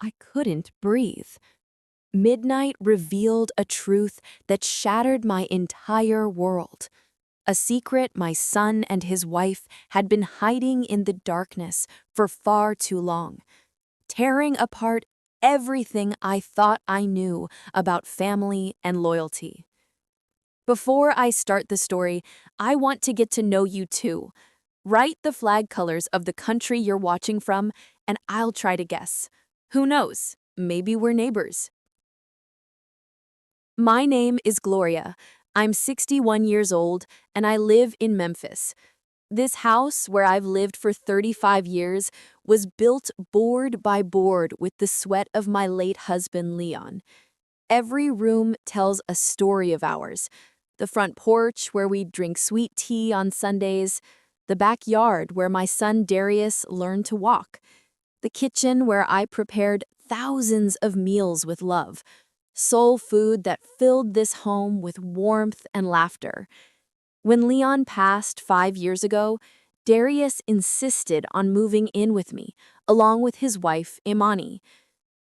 I couldn't breathe. Midnight revealed a truth that shattered my entire world. A secret my son and his wife had been hiding in the darkness for far too long, tearing apart everything I thought I knew about family and loyalty. Before I start the story, I want to get to know you too. Write the flag colors of the country you're watching from, and I'll try to guess. Who knows? Maybe we're neighbors. My name is Gloria. I'm 61 years old, and I live in Memphis. This house, where I've lived for 35 years, was built board by board with the sweat of my late husband, Leon. Every room tells a story of ours. The front porch, where we drink sweet tea on Sundays. The backyard, where my son Darius learned to walk. The kitchen, where I prepared thousands of meals with love. Soul food that filled this home with warmth and laughter. When Leon passed 5 years ago, Darius insisted on moving in with me, along with his wife, Imani.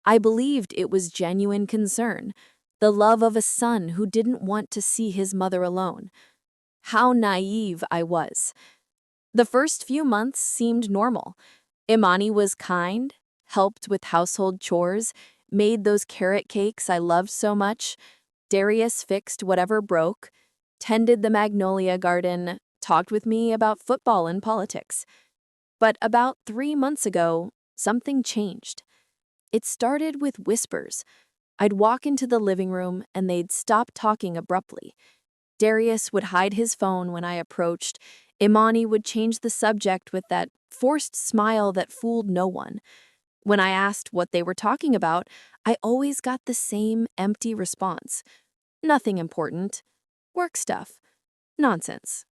I believed it was genuine concern, the love of a son who didn't want to see his mother alone. How naive I was. The first few months seemed normal. Imani was kind, helped with household chores, made those carrot cakes I loved so much. Darius fixed whatever broke, tended the magnolia garden, talked with me about football and politics. But about 3 months ago, something changed. It started with whispers. I'd walk into the living room and they'd stop talking abruptly. Darius would hide his phone when I approached. Imani would change the subject with that forced smile that fooled no one. When I asked what they were talking about, I always got the same empty response. Nothing important. Work stuff. Nonsense.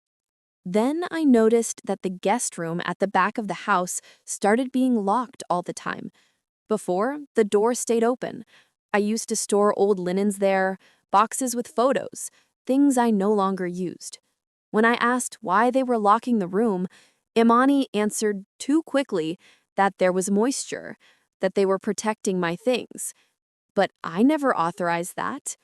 Then I noticed that the guest room at the back of the house started being locked all the time. Before, the door stayed open. I used to store old linens there, boxes with photos, things I no longer used. When I asked why they were locking the room, Imani answered too quickly that there was moisture, that they were protecting my things. But I never authorized that.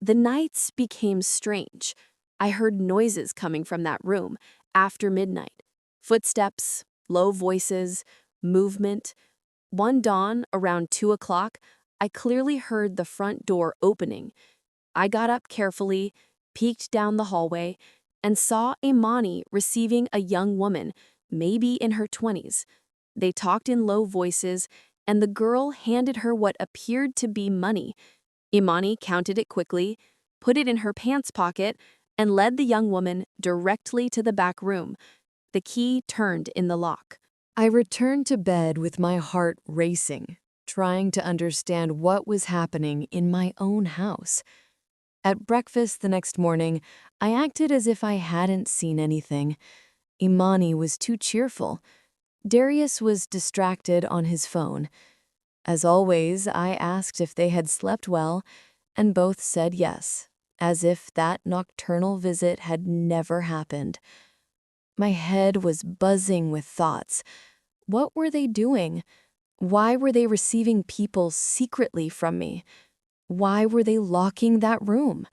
The nights became strange. I heard noises coming from that room after midnight. Footsteps, low voices, movement. One dawn, around 2 o'clock, I clearly heard the front door opening. I got up carefully, peeked down the hallway, and saw Imani receiving a young woman, maybe in her 20s. They talked in low voices, and the girl handed her what appeared to be money. Imani counted it quickly, put it in her pants pocket, and led the young woman directly to the back room. The key turned in the lock. I returned to bed with my heart racing, trying to understand what was happening in my own house. At breakfast the next morning, I acted as if I hadn't seen anything. Imani was too cheerful. Darius was distracted on his phone. As always, I asked if they had slept well, and both said yes, as if that nocturnal visit had never happened. My head was buzzing with thoughts. What were they doing? Why were they receiving people secretly from me? Why were they locking that room?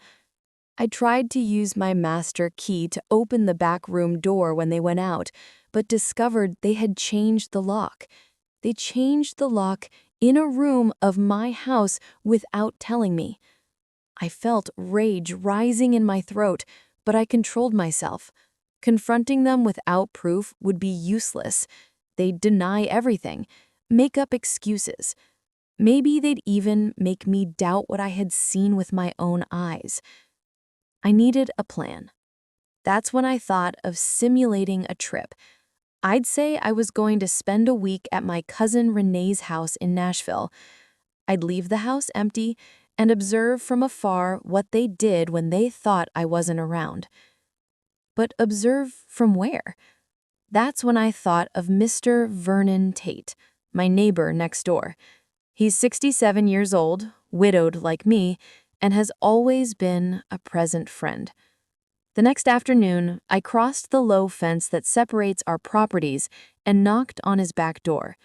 I tried to use my master key to open the back room door when they went out, but discovered they had changed the lock. They changed the lock in a room of my house without telling me. I felt rage rising in my throat, but I controlled myself. Confronting them without proof would be useless. They'd deny everything, make up excuses. Maybe they'd even make me doubt what I had seen with my own eyes. I needed a plan. That's when I thought of simulating a trip. I'd say I was going to spend a week at my cousin Renee's house in Nashville. I'd leave the house empty and observe from afar what they did when they thought I wasn't around. But observe from where? That's when I thought of Mr. Vernon Tate, my neighbor next door. He's 67 years old, widowed like me, and has always been a present friend. The next afternoon, I crossed the low fence that separates our properties and knocked on his back door.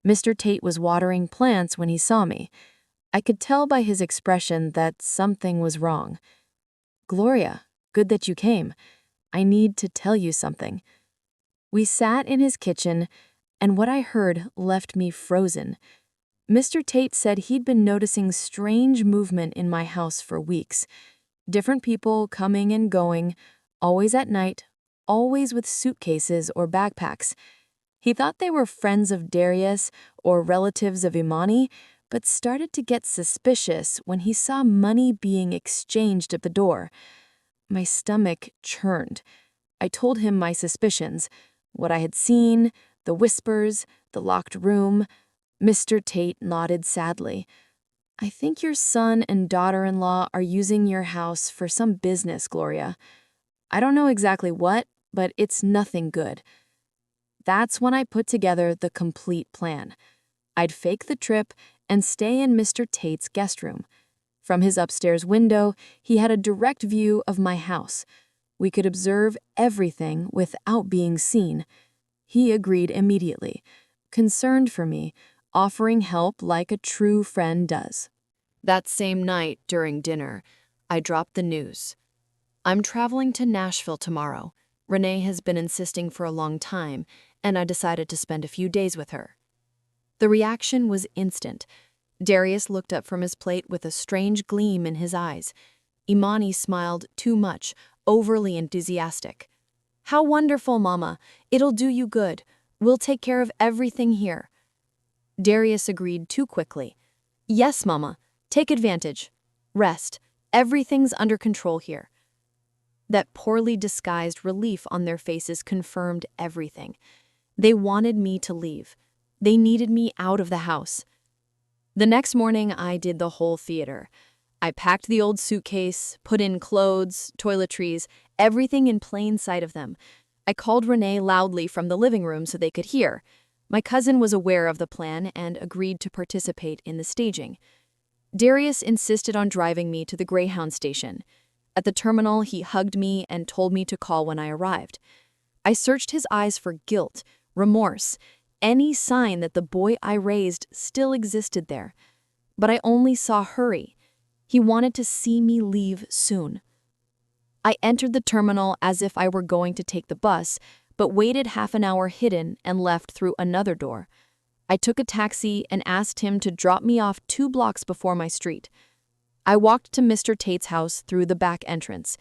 Mr. Tate was watering plants when he saw me. I could tell by his expression that something was wrong. "Gloria, good that you came. I need to tell you something." We sat in his kitchen, and what I heard left me frozen. Mr. Tate said he'd been noticing strange movement in my house for weeks. Different people coming and going, always at night, always with suitcases or backpacks. He thought they were friends of Darius or relatives of Imani, but started to get suspicious when he saw money being exchanged at the door. My stomach churned. I told him my suspicions, what I had seen, the whispers, the locked room. Mr. Tate nodded sadly. "I think your son and daughter-in-law are using your house for some business, Gloria. I don't know exactly what, but it's nothing good." That's when I put together the complete plan. I'd fake the trip and stay in Mr. Tate's guest room. From his upstairs window, he had a direct view of my house. We could observe everything without being seen. He agreed immediately, concerned for me, offering help like a true friend does. That same night, during dinner, I dropped the news. "I'm traveling to Nashville tomorrow. Renee has been insisting for a long time, and I decided to spend a few days with her." The reaction was instant. Darius looked up from his plate with a strange gleam in his eyes. Imani smiled too much, overly enthusiastic. "How wonderful, Mama. It'll do you good. We'll take care of everything here." Darius agreed too quickly. "Yes, Mama. Take advantage. Rest. Everything's under control here." That poorly disguised relief on their faces confirmed everything. They wanted me to leave. They needed me out of the house. The next morning, I did the whole theater. I packed the old suitcase, put in clothes, toiletries, everything in plain sight of them. I called Renee loudly from the living room so they could hear. My cousin was aware of the plan and agreed to participate in the staging. Darius insisted on driving me to the Greyhound station. At the terminal, he hugged me and told me to call when I arrived. I searched his eyes for guilt, remorse, any sign that the boy I raised still existed there. But I only saw hurry. He wanted to see me leave soon. I entered the terminal as if I were going to take the bus, but waited half an hour hidden and left through another door. I took a taxi and asked him to drop me off 2 blocks before my street. I walked to Mr. Tate's house through the back entrance.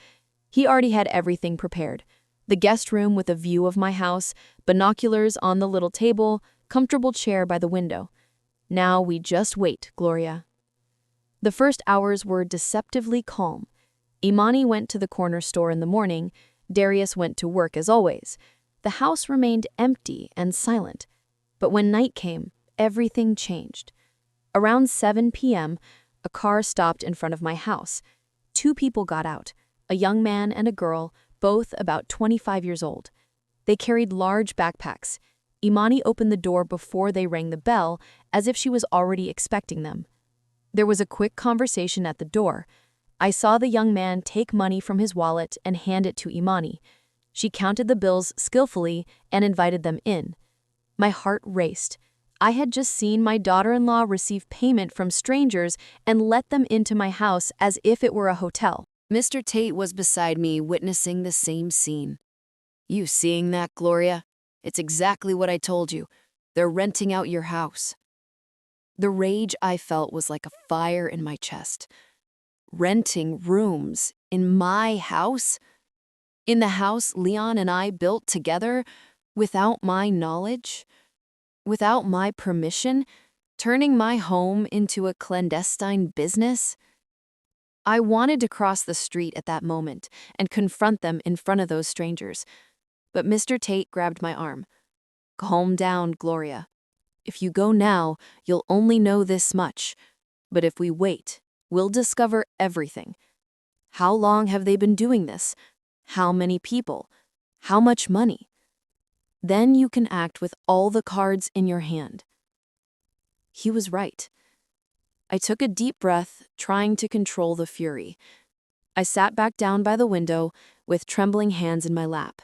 He already had everything prepared. The guest room with a view of my house, binoculars on the little table, comfortable chair by the window. "Now we just wait, Gloria." The first hours were deceptively calm. Imani went to the corner store in the morning. Darius went to work as always. The house remained empty and silent. But when night came, everything changed. Around 7 p.m., a car stopped in front of my house. 2 people got out, a young man and a girl, both about 25 years old. They carried large backpacks. Imani opened the door before they rang the bell, as if she was already expecting them. There was a quick conversation at the door. I saw the young man take money from his wallet and hand it to Imani. She counted the bills skillfully and invited them in. My heart raced. I had just seen my daughter-in-law receive payment from strangers and let them into my house as if it were a hotel. Mr. Tate was beside me, witnessing the same scene. "You seeing that, Gloria? It's exactly what I told you. They're renting out your house." The rage I felt was like a fire in my chest. Renting rooms in my house? In the house Leon and I built together, without my knowledge? Without my permission, turning my home into a clandestine business? I wanted to cross the street at that moment and confront them in front of those strangers. But Mr. Tate grabbed my arm. "Calm down, Gloria. If you go now, you'll only know this much. But if we wait, we'll discover everything. How long have they been doing this? How many people? How much money? Then you can act with all the cards in your hand." He was right. I took a deep breath, trying to control the fury. I sat back down by the window with trembling hands in my lap.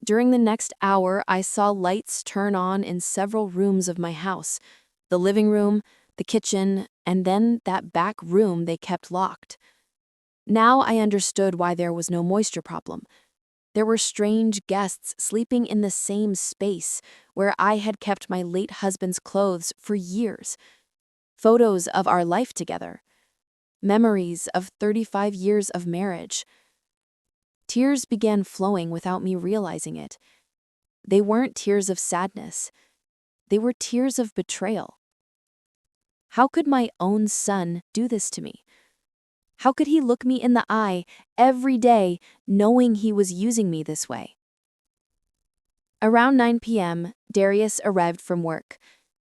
During the next hour, I saw lights turn on in several rooms of my house: the living room, the kitchen, and then that back room they kept locked. Now I understood why there was no moisture problem. There were strange guests sleeping in the same space where I had kept my late husband's clothes for years. Photos of our life together. Memories of 35 years of marriage. Tears began flowing without me realizing it. They weren't tears of sadness. They were tears of betrayal. How could my own son do this to me? How could he look me in the eye every day knowing he was using me this way? Around 9 p.m., Darius arrived from work.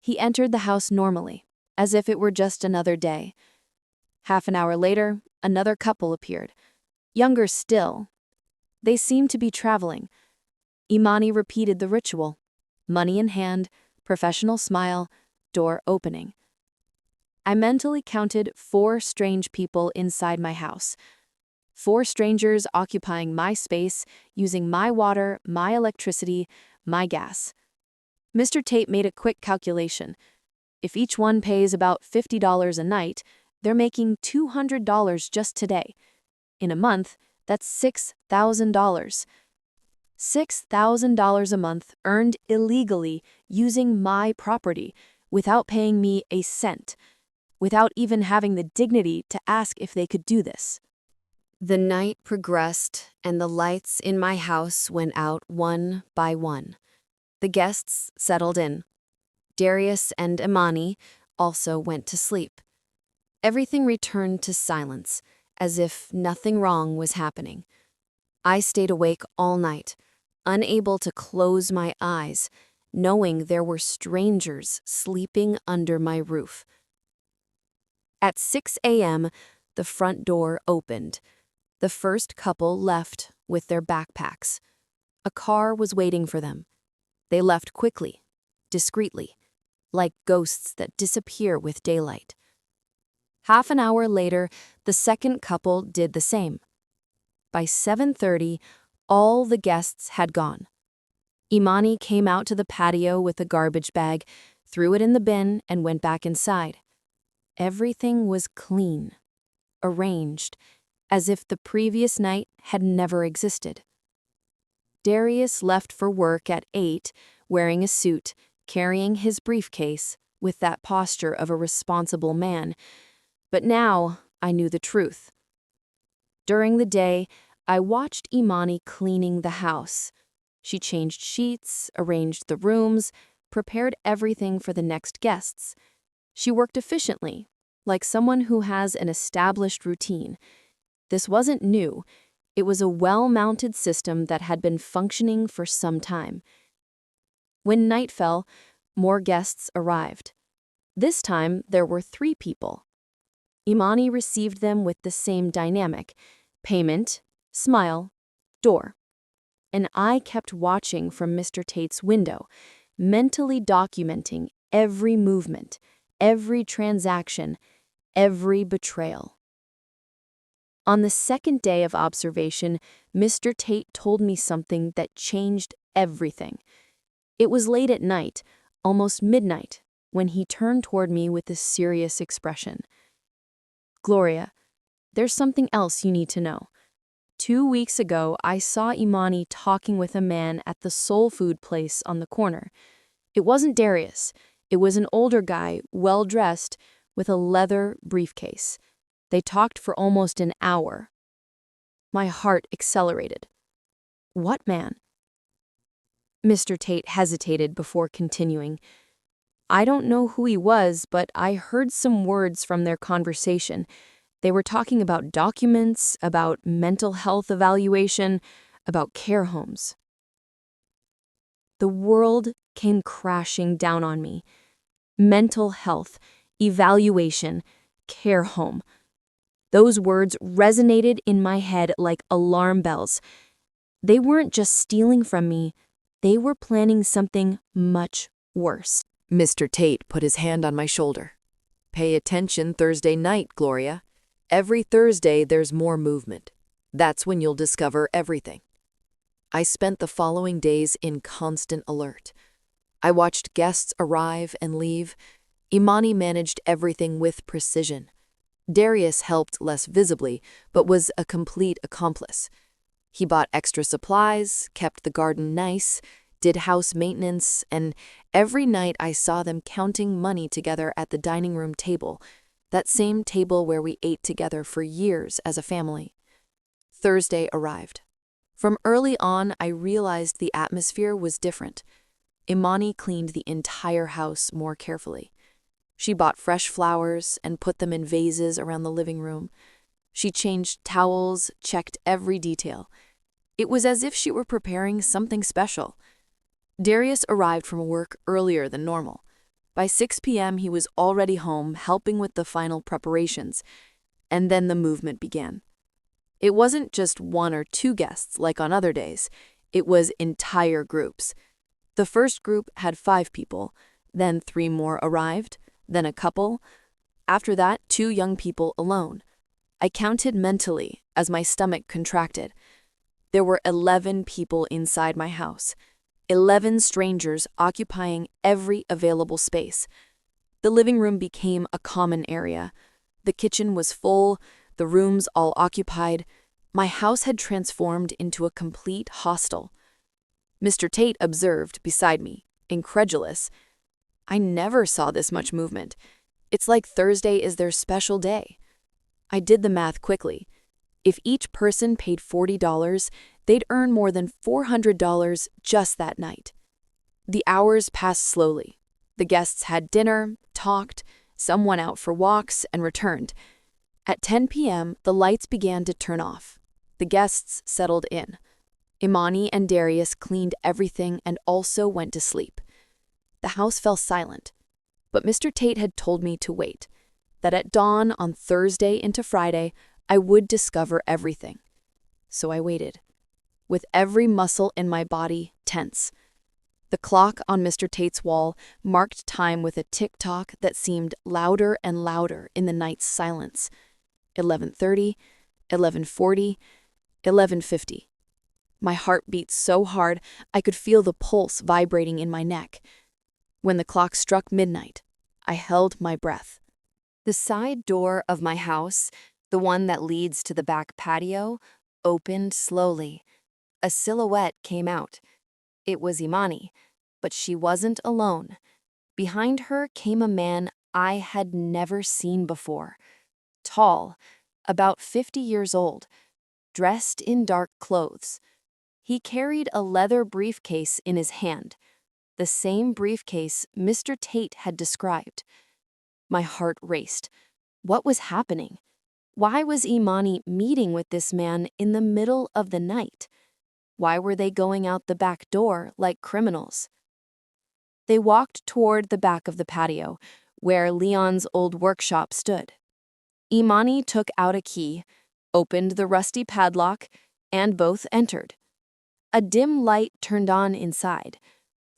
He entered the house normally, as if it were just another day. Half an hour later, another couple appeared. Younger still. They seemed to be traveling. Imani repeated the ritual. Money in hand, professional smile, door opening. I mentally counted 4 strange people inside my house. 4 strangers occupying my space, using my water, my electricity, my gas. Mr. Tate made a quick calculation. If each one pays about $50 a night, they're making $200 just today. In a month, that's $6,000. $6,000 a month earned illegally using my property, without paying me a cent, without even having the dignity to ask if they could do this. The night progressed, and the lights in my house went out one by one. The guests settled in. Darius and Imani also went to sleep. Everything returned to silence, as if nothing wrong was happening. I stayed awake all night, unable to close my eyes, knowing there were strangers sleeping under my roof. At 6 a.m., the front door opened. The first couple left with their backpacks. A car was waiting for them. They left quickly, discreetly, like ghosts that disappear with daylight. Half an hour later, the second couple did the same. By 7:30, all the guests had gone. Imani came out to the patio with a garbage bag, threw it in the bin, and went back inside. Everything was clean, arranged, as if the previous night had never existed. Darius left for work at 8, wearing a suit, carrying his briefcase, with that posture of a responsible man. But now I knew the truth. During the day, I watched Imani cleaning the house. She changed sheets, arranged the rooms, prepared everything for the next guests. She worked efficiently, like someone who has an established routine. This wasn't new. It was a well-mounted system that had been functioning for some time. When night fell, more guests arrived. This time, there were 3 people. Imani received them with the same dynamic: payment, smile, door. And I kept watching from Mr. Tate's window, mentally documenting every movement, every transaction, every betrayal. On the second day of observation, Mr. Tate told me something that changed everything. It was late at night, almost midnight, when he turned toward me with a serious expression. "Gloria, there's something else you need to know. 2 weeks ago, I saw Imani talking with a man at the soul food place on the corner. It wasn't Darius. It was an older guy, well-dressed, with a leather briefcase. They talked for almost an hour." My heart accelerated. "What man?" Mr. Tate hesitated before continuing. "I don't know who he was, but I heard some words from their conversation. They were talking about documents, about mental health evaluation, about care homes." The world came crashing down on me. Mental health, evaluation, care home. Those words resonated in my head like alarm bells. They weren't just stealing from me. They were planning something much worse. Mr. Tate put his hand on my shoulder. "Pay attention Thursday night, Gloria. Every Thursday there's more movement. That's when you'll discover everything." I spent the following days in constant alert. I watched guests arrive and leave. Imani managed everything with precision. Darius helped less visibly, but was a complete accomplice. He bought extra supplies, kept the garden nice, did house maintenance, and every night I saw them counting money together at the dining room table, that same table where we ate together for years as a family. Thursday arrived. From early on, I realized the atmosphere was different. Imani cleaned the entire house more carefully. She bought fresh flowers and put them in vases around the living room. She changed towels, checked every detail. It was as if she were preparing something special. Darius arrived from work earlier than normal. By 6 p.m., he was already home helping with the final preparations, and then the movement began. It wasn't just one or two guests like on other days. It was entire groups. The first group had 5 people, then 3 more arrived, then a couple. After that, 2 young people alone. I counted mentally as my stomach contracted. There were 11 people inside my house, 11 strangers occupying every available space. The living room became a common area. The kitchen was full, the rooms all occupied. My house had transformed into a complete hostel. Mr. Tate observed beside me, incredulous. I never saw this much movement. It's like Thursday is their special day. I did the math quickly. If each person paid $40, they'd earn more than $400 just that night. The hours passed slowly. The guests had dinner, talked, some went out for walks, and returned. At 10 p.m., the lights began to turn off. The guests settled in. Imani and Darius cleaned everything and also went to sleep. The house fell silent, but Mr. Tate had told me to wait, that at dawn on Thursday into Friday, I would discover everything. So I waited, with every muscle in my body tense. The clock on Mr. Tate's wall marked time with a tick-tock that seemed louder and louder in the night's silence. 11:30, 11:40, 11:50. My heart beat so hard I could feel the pulse vibrating in my neck. When the clock struck midnight, I held my breath. The side door of my house, the one that leads to the back patio, opened slowly. A silhouette came out. It was Imani, but she wasn't alone. Behind her came a man I had never seen before. Tall, about 50 years old, dressed in dark clothes. He carried a leather briefcase in his hand, the same briefcase Mr. Tate had described. My heart raced. What was happening? Why was Imani meeting with this man in the middle of the night? Why were they going out the back door like criminals? They walked toward the back of the patio, where Leon's old workshop stood. Imani took out a key, opened the rusty padlock, and both entered. A dim light turned on inside.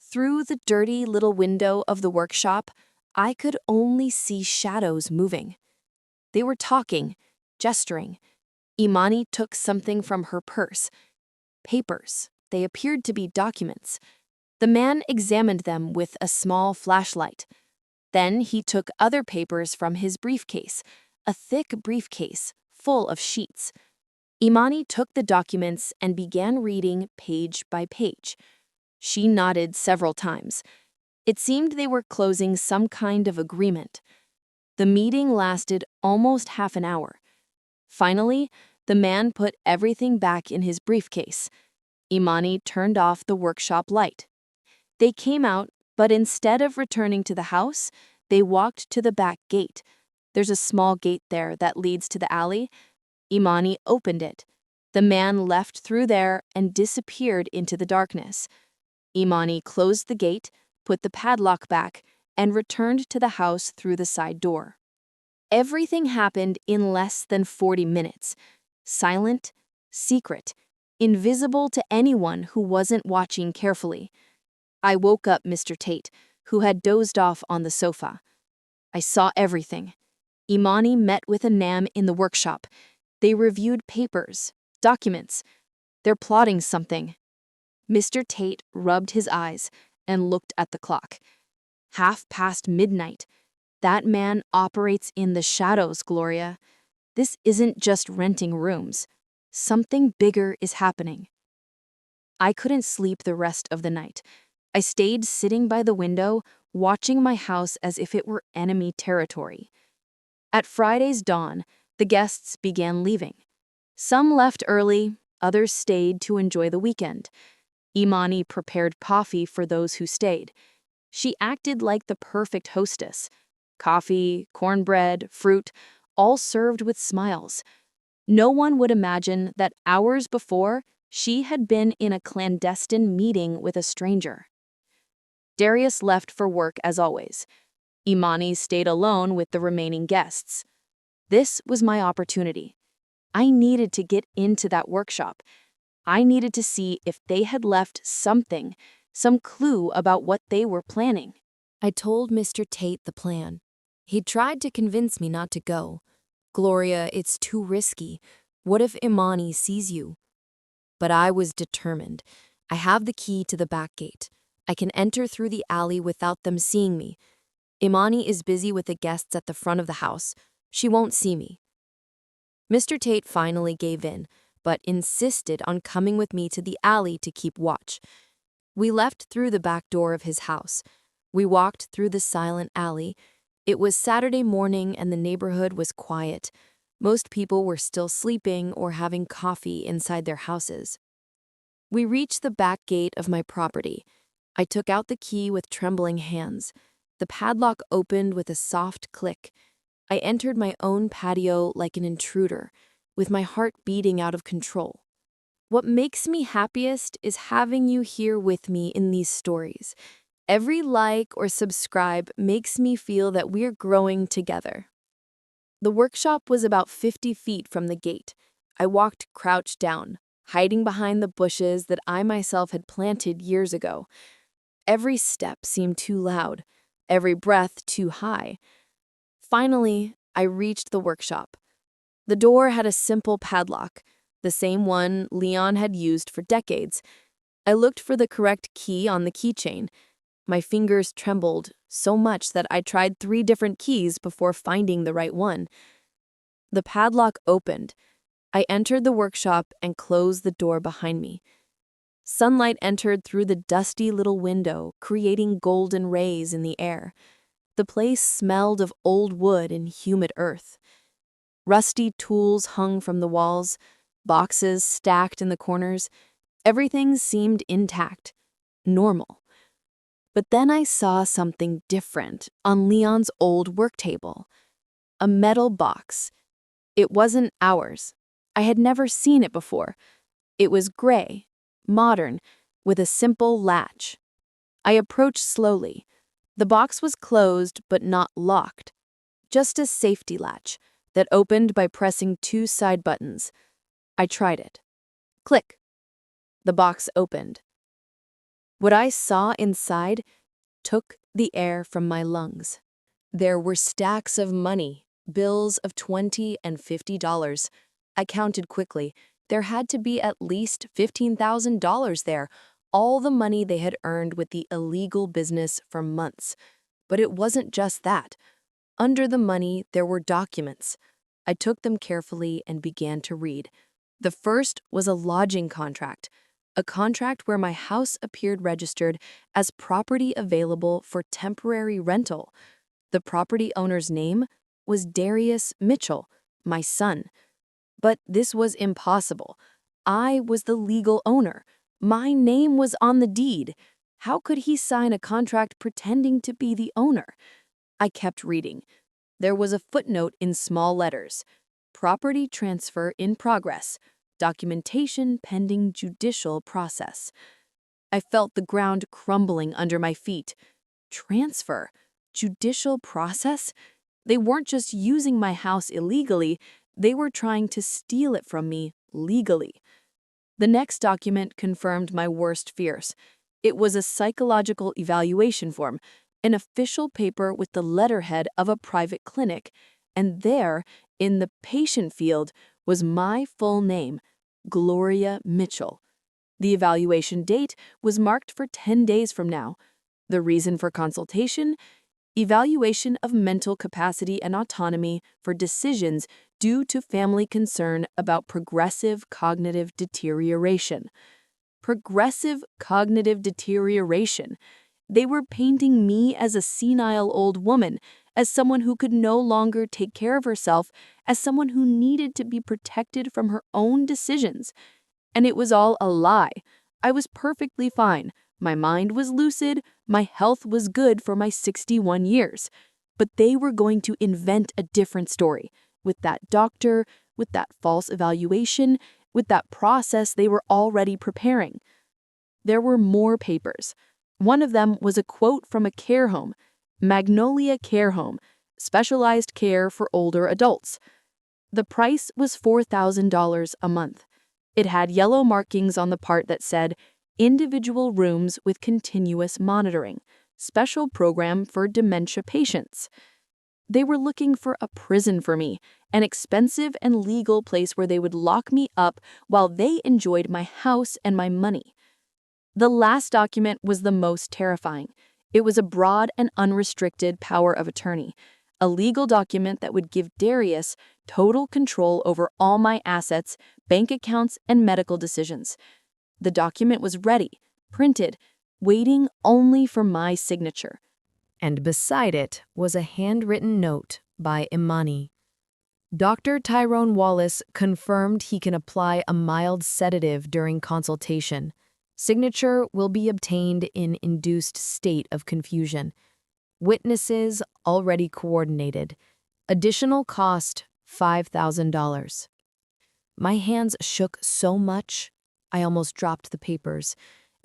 Through the dirty little window of the workshop, I could only see shadows moving. They were talking, gesturing. Imani took something from her purse. Papers. They appeared to be documents. The man examined them with a small flashlight. Then he took other papers from his briefcase, a thick briefcase full of sheets. Imani took the documents and began reading page by page. She nodded several times. It seemed they were closing some kind of agreement. The meeting lasted almost half an hour. Finally, the man put everything back in his briefcase. Imani turned off the workshop light. They came out, but instead of returning to the house, they walked to the back gate. There's a small gate there that leads to the alley. Imani opened it. The man left through there and disappeared into the darkness. Imani closed the gate, put the padlock back, and returned to the house through the side door. Everything happened in less than 40 minutes. Silent, secret, invisible to anyone who wasn't watching carefully. I woke up Mr. Tate, who had dozed off on the sofa. I saw everything. Imani met with Anam in the workshop. They reviewed papers, documents. They're plotting something. Mr. Tate rubbed his eyes and looked at the clock. midnight. That man operates in the shadows, Gloria. This isn't just renting rooms. Something bigger is happening. I couldn't sleep the rest of the night. I stayed sitting by the window, watching my house as if it were enemy territory. At Friday's dawn, the guests began leaving. Some left early, others stayed to enjoy the weekend. Imani prepared coffee for those who stayed. She acted like the perfect hostess. Coffee, cornbread, fruit, all served with smiles. No one would imagine that hours before, she had been in a clandestine meeting with a stranger. Darius left for work as always. Imani stayed alone with the remaining guests. This was my opportunity. I needed to get into that workshop. I needed to see if they had left something, some clue about what they were planning. I told Mr. Tate the plan. He tried to convince me not to go. Gloria, it's too risky. What if Imani sees you? But I was determined. I have the key to the back gate. I can enter through the alley without them seeing me. Imani is busy with the guests at the front of the house. She won't see me. Mr. Tate finally gave in, but insisted on coming with me to the alley to keep watch. We left through the back door of his house. We walked through the silent alley. It was Saturday morning and the neighborhood was quiet. Most people were still sleeping or having coffee inside their houses. We reached the back gate of my property. I took out the key with trembling hands. The padlock opened with a soft click. I entered my own patio like an intruder, with my heart beating out of control. What makes me happiest is having you here with me in these stories. Every like or subscribe makes me feel that we're growing together. The workshop was about 50 feet from the gate. I walked crouched down, hiding behind the bushes that I myself had planted years ago. Every step seemed too loud, every breath too high. Finally, I reached the workshop. The door had a simple padlock, the same one Leon had used for decades. I looked for the correct key on the keychain. My fingers trembled so much that I tried 3 different keys before finding the right one. The padlock opened. I entered the workshop and closed the door behind me. Sunlight entered through the dusty little window, creating golden rays in the air. The place smelled of old wood and humid earth. Rusty tools hung from the walls, boxes stacked in the corners. Everything seemed intact, normal. But then I saw something different on Leon's old work table. A metal box. It wasn't ours. I had never seen it before. It was gray, modern, with a simple latch. I approached slowly. The box was closed but not locked. Just a safety latch that opened by pressing 2 side buttons. I tried it. Click. The box opened. What I saw inside took the air from my lungs. There were stacks of money, bills of $20 and $50. I counted quickly. There had to be at least $15,000 there, all the money they had earned with the illegal business for months. But it wasn't just that. Under the money, there were documents. I took them carefully and began to read. The first was a lodging contract, a contract where my house appeared registered as property available for temporary rental. The property owner's name was Darius Mitchell, my son. But this was impossible. I was the legal owner. My name was on the deed. How could he sign a contract pretending to be the owner? I kept reading. There was a footnote in small letters. Property transfer in progress. Documentation pending judicial process. I felt the ground crumbling under my feet. Transfer? Judicial process? They weren't just using my house illegally, they were trying to steal it from me legally. The next document confirmed my worst fears. It was a psychological evaluation form, an official paper with the letterhead of a private clinic, and there, in the patient field, was my full name, Gloria Mitchell. The evaluation date was marked for 10 days from now. The reason for consultation? Evaluation of mental capacity and autonomy for decisions due to family concern about progressive cognitive deterioration. Progressive cognitive deterioration. They were painting me as a senile old woman, as someone who could no longer take care of herself, as someone who needed to be protected from her own decisions. And it was all a lie. I was perfectly fine. My mind was lucid. My health was good for my 61 years. But they were going to invent a different story. With that doctor, with that false evaluation, with that process they were already preparing. There were more papers. One of them was a quote from a care home, Magnolia Care Home, specialized care for older adults. The price was $4,000 a month. It had yellow markings on the part that said, individual rooms with continuous monitoring, special program for dementia patients. They were looking for a prison for me, an expensive and legal place where they would lock me up while they enjoyed my house and my money. The last document was the most terrifying. It was a broad and unrestricted power of attorney, a legal document that would give Darius total control over all my assets, bank accounts, and medical decisions. The document was ready, printed, waiting only for my signature. And beside it was a handwritten note by Imani. Dr. Tyrone Wallace confirmed he can apply a mild sedative during consultation. Signature will be obtained in induced state of confusion. Witnesses already coordinated. Additional cost $5,000. My hands shook so much, I almost dropped the papers.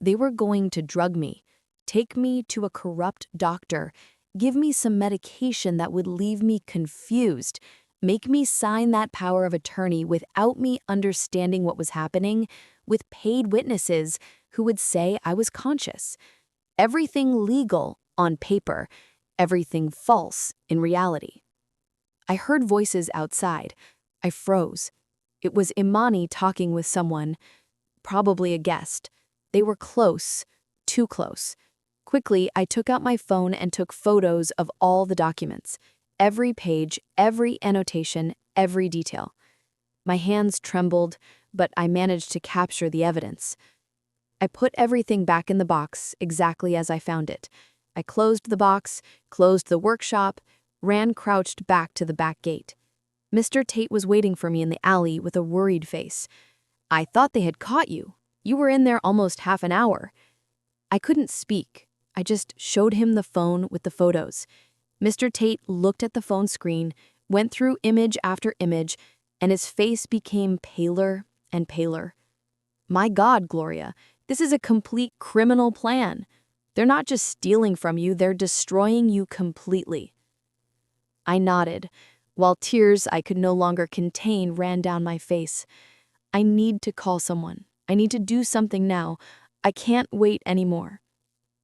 They were going to drug me, take me to a corrupt doctor, give me some medication that would leave me confused, make me sign that power of attorney without me understanding what was happening, with paid witnesses who would say I was conscious. Everything legal on paper, everything false in reality. I heard voices outside. I froze. It was Imani talking with someone, probably a guest. They were close, too close. Quickly, I took out my phone and took photos of all the documents. Every page, every annotation, every detail. My hands trembled, but I managed to capture the evidence. I put everything back in the box exactly as I found it. I closed the box, closed the workshop, ran crouched back to the back gate. Mr. Tate was waiting for me in the alley with a worried face. I thought they had caught you. You were in there almost half an hour. I couldn't speak. I just showed him the phone with the photos. Mr. Tate looked at the phone screen, went through image after image, and his face became paler and paler. My God, Gloria, this is a complete criminal plan. They're not just stealing from you, they're destroying you completely. I nodded, while tears I could no longer contain ran down my face. I need to call someone. I need to do something now. I can't wait anymore.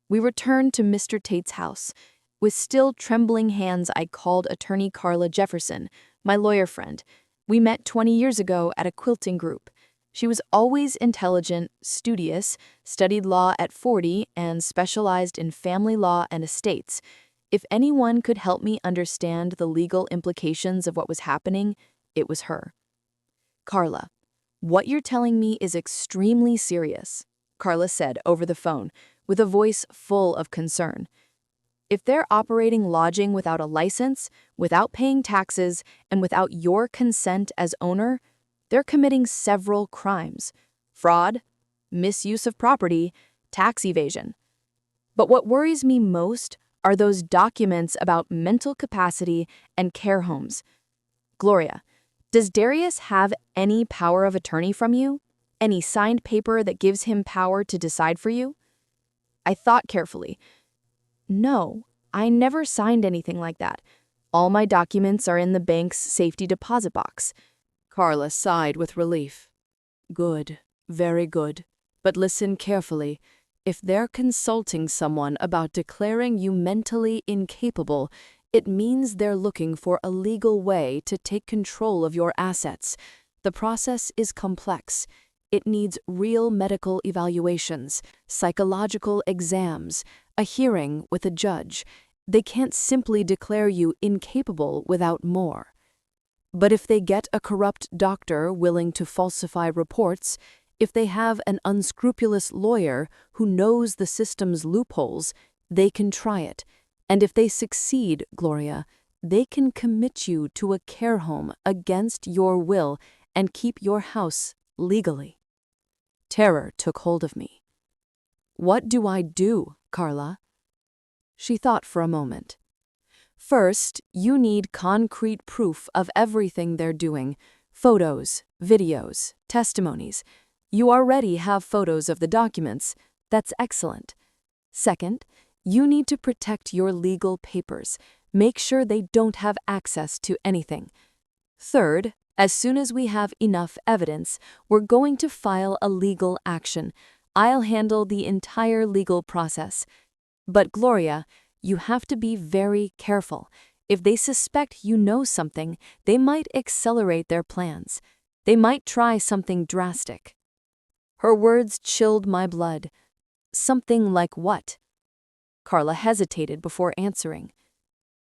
We returned to Mr. Tate's house. With still trembling hands, I called attorney Carla Jefferson, my lawyer friend. We met 20 years ago at a quilting group. She was always intelligent, studious, studied law at 40, and specialized in family law and estates. If anyone could help me understand the legal implications of what was happening, it was her. Carla, what you're telling me is extremely serious, Carla said over the phone, with a voice full of concern. If they're operating lodging without a license, without paying taxes, and without your consent as owner, they're committing several crimes: fraud, misuse of property, tax evasion. But what worries me most are those documents about mental capacity and care homes. Gloria, does Darius have any power of attorney from you? Any signed paper that gives him power to decide for you? I thought carefully. No, I never signed anything like that. All my documents are in the bank's safety deposit box. Carla sighed with relief. Good, very good. But listen carefully. If they're consulting someone about declaring you mentally incapable, it means they're looking for a legal way to take control of your assets. The process is complex. It needs real medical evaluations, psychological exams, a hearing with a judge. They can't simply declare you incapable without more. But if they get a corrupt doctor willing to falsify reports, if they have an unscrupulous lawyer who knows the system's loopholes, they can try it. And if they succeed, Gloria, they can commit you to a care home against your will and keep your house legally. Terror took hold of me. What do I do, Carla? She thought for a moment. First, you need concrete proof of everything they're doing. Photos, videos, testimonies. You already have photos of the documents. That's excellent. Second, you need to protect your legal papers. Make sure they don't have access to anything. Third, as soon as we have enough evidence, we're going to file a legal action. I'll handle the entire legal process. But Gloria, you have to be very careful. If they suspect you know something, they might accelerate their plans. They might try something drastic. Her words chilled my blood. Something like what? Carla hesitated before answering.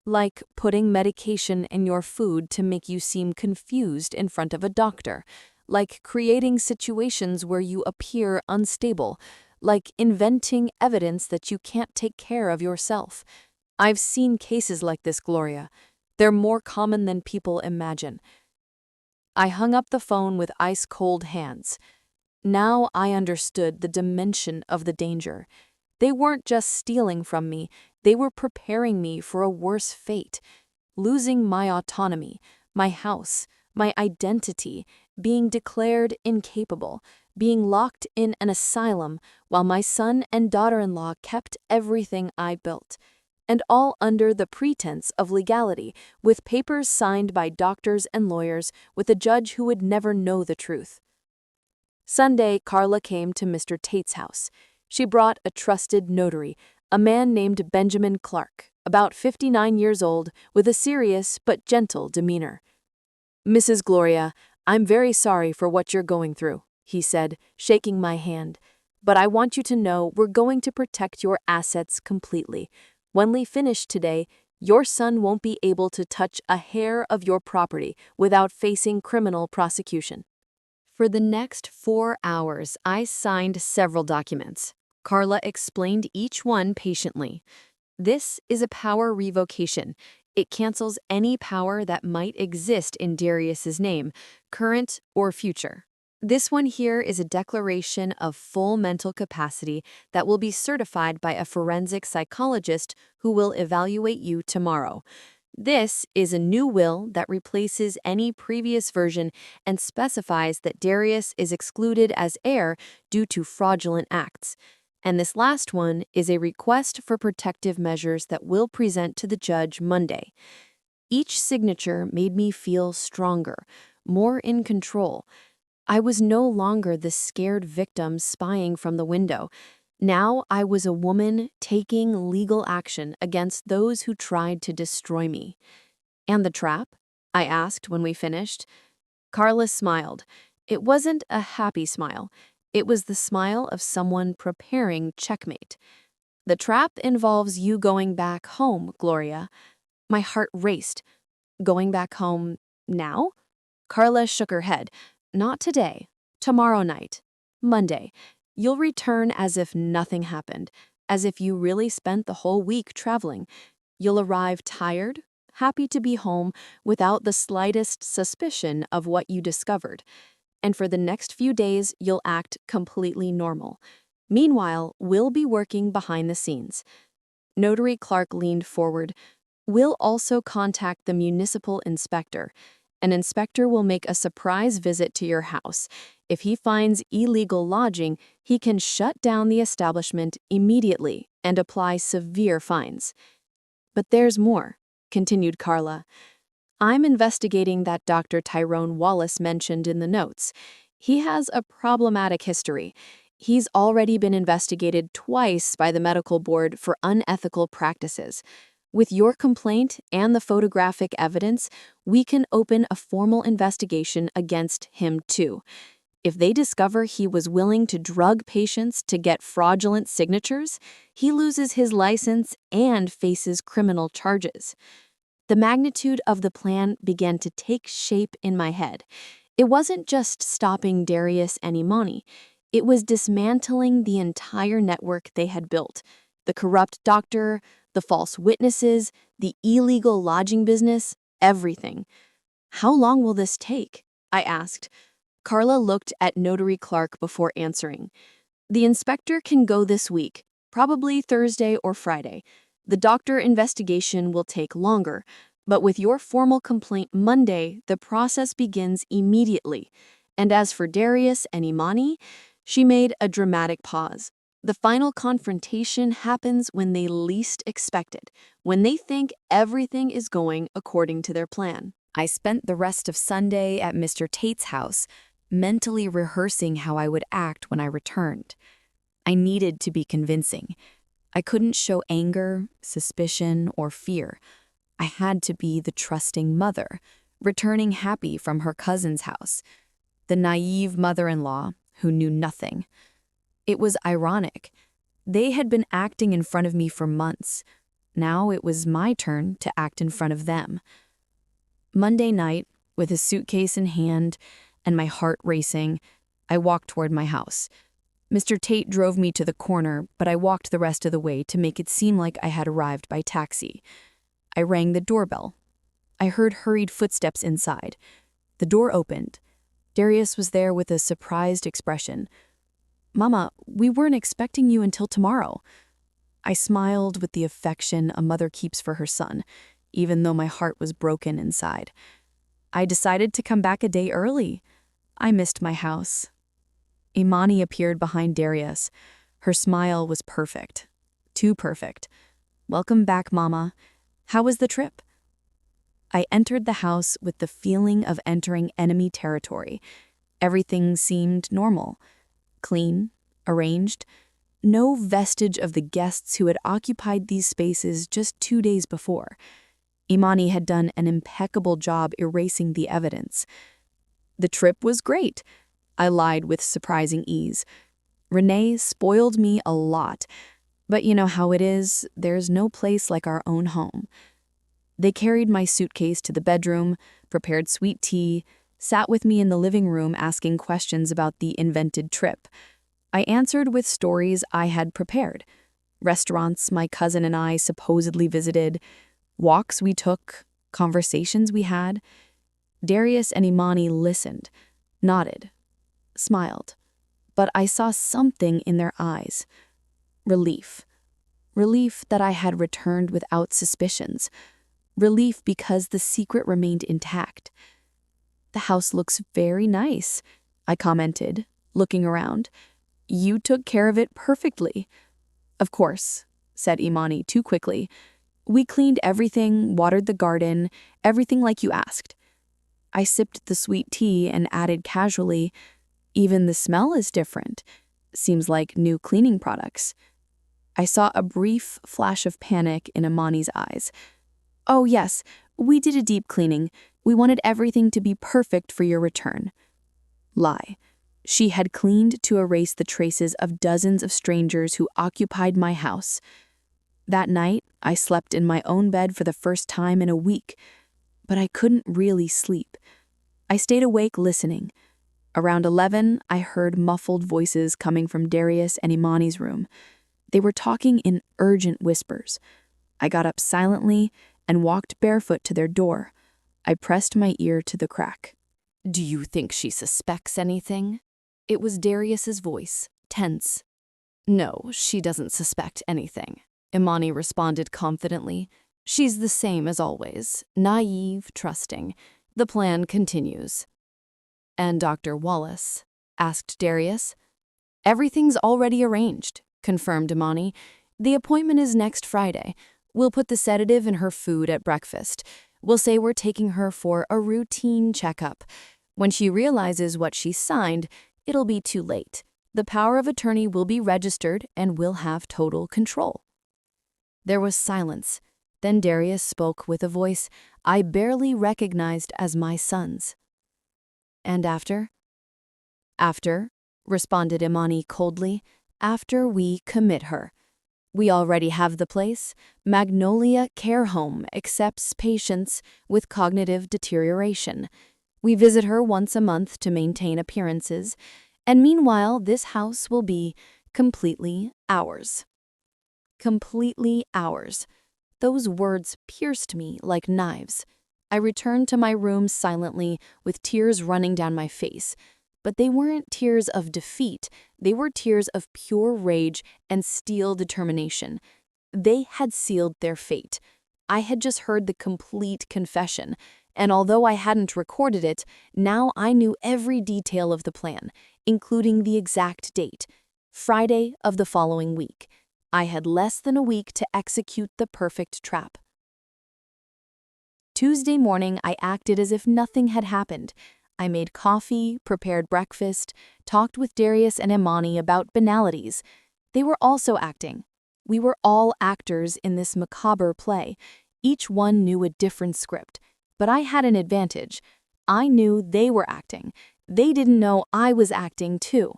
Like putting medication in your food to make you seem confused in front of a doctor. Like creating situations where you appear unstable. Like inventing evidence that you can't take care of yourself. I've seen cases like this, Gloria. They're more common than people imagine. I hung up the phone with ice-cold hands. Now I understood the dimension of the danger. They weren't just stealing from me, they were preparing me for a worse fate. Losing my autonomy, my house, my identity, being declared incapable, being locked in an asylum while my son and daughter-in-law kept everything I built. And all under the pretense of legality, with papers signed by doctors and lawyers, with a judge who would never know the truth. Sunday, Carla came to Mr. Tate's house. She brought a trusted notary, a man named Benjamin Clark, about 59 years old, with a serious but gentle demeanor. "Mrs. Gloria, I'm very sorry for what you're going through," he said, shaking my hand. "But I want you to know we're going to protect your assets completely. When we finish today, your son won't be able to touch a hair of your property without facing criminal prosecution." For the next 4 hours, I signed several documents. Carla explained each one patiently. This is a power revocation. It cancels any power that might exist in Darius's name, current or future. This one here is a declaration of full mental capacity that will be certified by a forensic psychologist who will evaluate you tomorrow. This is a new will that replaces any previous version and specifies that Darius is excluded as heir due to fraudulent acts. And this last one is a request for protective measures that we'll present to the judge Monday. Each signature made me feel stronger, more in control. I was no longer the scared victim spying from the window. Now I was a woman taking legal action against those who tried to destroy me. "And the trap?" I asked when we finished. Carla smiled. It wasn't a happy smile. It was the smile of someone preparing checkmate. "The trap involves you going back home, Gloria." My heart raced. "Going back home now?" Carla shook her head. "Not today. Tomorrow night. Monday. You'll return as if nothing happened, as if you really spent the whole week traveling. You'll arrive tired, happy to be home, without the slightest suspicion of what you discovered. And for the next few days, you'll act completely normal. Meanwhile, we'll be working behind the scenes." Notary Clark leaned forward. "We'll also contact the municipal inspector. An inspector will make a surprise visit to your house. If he finds illegal lodging, he can shut down the establishment immediately and apply severe fines." "But there's more," continued Carla. "I'm investigating that Dr. Tyrone Wallace mentioned in the notes. He has a problematic history. He's already been investigated twice by the medical board for unethical practices. With your complaint and the photographic evidence, we can open a formal investigation against him too. If they discover he was willing to drug patients to get fraudulent signatures, he loses his license and faces criminal charges. The magnitude of the plan began to take shape in my head. It wasn't just stopping Darius and Imani. It was dismantling the entire network they had built. The corrupt doctor, the false witnesses, the illegal lodging business, everything. How long will this take? I asked. Carla looked at Notary Clark before answering. The inspector can go this week, probably Thursday or Friday. The doctor investigation will take longer, but with your formal complaint Monday, the process begins immediately. And as for Darius and Imani, she made a dramatic pause. The final confrontation happens when they least expect it, when they think everything is going according to their plan. I spent the rest of Sunday at Mr. Tate's house, mentally rehearsing how I would act when I returned. I needed to be convincing. I couldn't show anger, suspicion, or fear. I had to be the trusting mother, returning happy from her cousin's house, the naive mother-in-law who knew nothing. It was ironic. They had been acting in front of me for months. Now it was my turn to act in front of them. Monday night, with a suitcase in hand and my heart racing, I walked toward my house. Mr. Tate drove me to the corner, but I walked the rest of the way to make it seem like I had arrived by taxi. I rang the doorbell. I heard hurried footsteps inside. The door opened. Darius was there with a surprised expression. "Mama, we weren't expecting you until tomorrow." I smiled with the affection a mother keeps for her son, even though my heart was broken inside. I decided to come back a day early. I missed my house. Imani appeared behind Darius. Her smile was perfect. Too perfect. "Welcome back, Mama. How was the trip?" I entered the house with the feeling of entering enemy territory. Everything seemed normal. Clean, arranged. No vestige of the guests who had occupied these spaces just 2 days before. Imani had done an impeccable job erasing the evidence. The trip was great, I lied with surprising ease. Renee spoiled me a lot, but you know how it is, there's no place like our own home. They carried my suitcase to the bedroom, prepared sweet tea, sat with me in the living room asking questions about the invented trip. I answered with stories I had prepared. Restaurants my cousin and I supposedly visited, walks we took, conversations we had. Darius and Imani listened, nodded, smiled. But I saw something in their eyes. Relief. Relief that I had returned without suspicions. Relief because the secret remained intact. "The house looks very nice," I commented, looking around. "You took care of it perfectly." "Of course," said Imani too quickly. "We cleaned everything, watered the garden, everything like you asked." I sipped the sweet tea and added casually, "Even the smell is different. Seems like new cleaning products." I saw a brief flash of panic in Imani's eyes. "Oh yes, we did a deep cleaning. We wanted everything to be perfect for your return." Lie. She had cleaned to erase the traces of dozens of strangers who occupied my house. That night, I slept in my own bed for the first time in a week, but I couldn't really sleep. I stayed awake listening. Around 11, I heard muffled voices coming from Darius and Imani's room. They were talking in urgent whispers. I got up silently and walked barefoot to their door. I pressed my ear to the crack. "Do you think she suspects anything?" It was Darius's voice, tense. "No, she doesn't suspect anything," Imani responded confidently. "She's the same as always, naive, trusting. The plan continues." "And Dr. Wallace?" asked Darius. "Everything's already arranged," confirmed Imani. "The appointment is next Friday. We'll put the sedative in her food at breakfast. We'll say we're taking her for a routine checkup. When she realizes what she signed, it'll be too late. The power of attorney will be registered and we'll have total control." There was silence. Then Darius spoke with a voice I barely recognized as my son's. "And after?" After, responded Imani coldly, after we commit her. We already have the place. Magnolia Care Home accepts patients with cognitive deterioration. We visit her once a month to maintain appearances, and meanwhile, this house will be completely ours. Completely ours. Those words pierced me like knives. I returned to my room silently, with tears running down my face. But they weren't tears of defeat, they were tears of pure rage and steel determination. They had sealed their fate. I had just heard the complete confession, and although I hadn't recorded it, now I knew every detail of the plan, including the exact date. Friday of the following week. I had less than a week to execute the perfect trap. Tuesday morning, I acted as if nothing had happened. I made coffee, prepared breakfast, talked with Darius and Imani about banalities. They were also acting. We were all actors in this macabre play. Each one knew a different script. But I had an advantage. I knew they were acting. They didn't know I was acting too.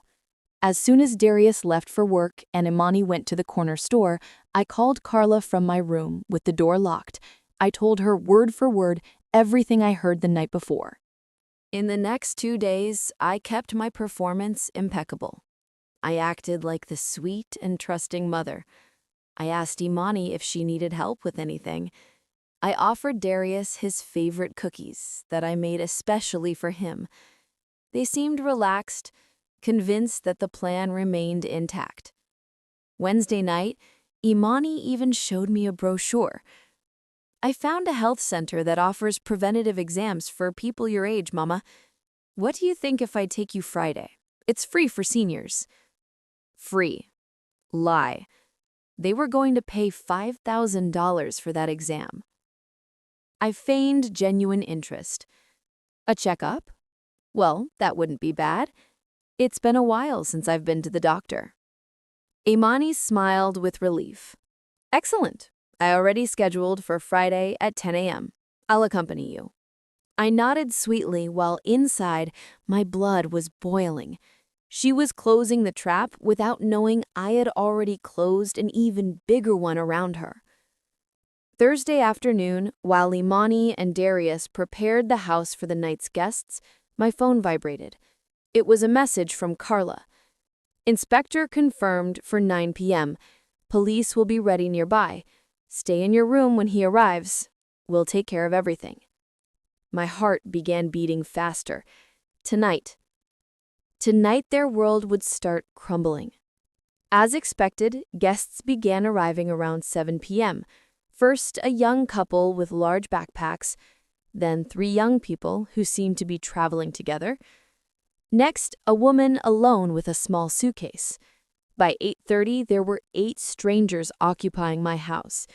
As soon as Darius left for work and Imani went to the corner store, I called Carla from my room with the door locked. I told her word for word everything I heard the night before. In the next 2 days, I kept my performance impeccable. I acted like the sweet and trusting mother. I asked Imani if she needed help with anything. I offered Darius his favorite cookies that I made especially for him. They seemed relaxed, convinced that the plan remained intact. Wednesday night, Imani even showed me a brochure. I found a health center that offers preventative exams for people your age, Mama. What do you think if I take you Friday? It's free for seniors. Free. Lie. They were going to pay $5,000 for that exam. I feigned genuine interest. A checkup? Well, that wouldn't be bad. It's been a while since I've been to the doctor. Imani smiled with relief. Excellent. I already scheduled for Friday at 10 a.m. I'll accompany you. I nodded sweetly while inside my blood was boiling. She was closing the trap without knowing I had already closed an even bigger one around her. Thursday afternoon, while Imani and Darius prepared the house for the night's guests, my phone vibrated. It was a message from Carla. Inspector confirmed for 9 p.m. Police will be ready nearby. Stay in your room when he arrives. We'll take care of everything. My heart began beating faster. Tonight their world would start crumbling. As expected, guests began arriving around 7 p.m. First, a young couple with large backpacks, then 3 young people who seemed to be traveling together. Next, a woman alone with a small suitcase. By 8:30, there were 8 strangers occupying my house.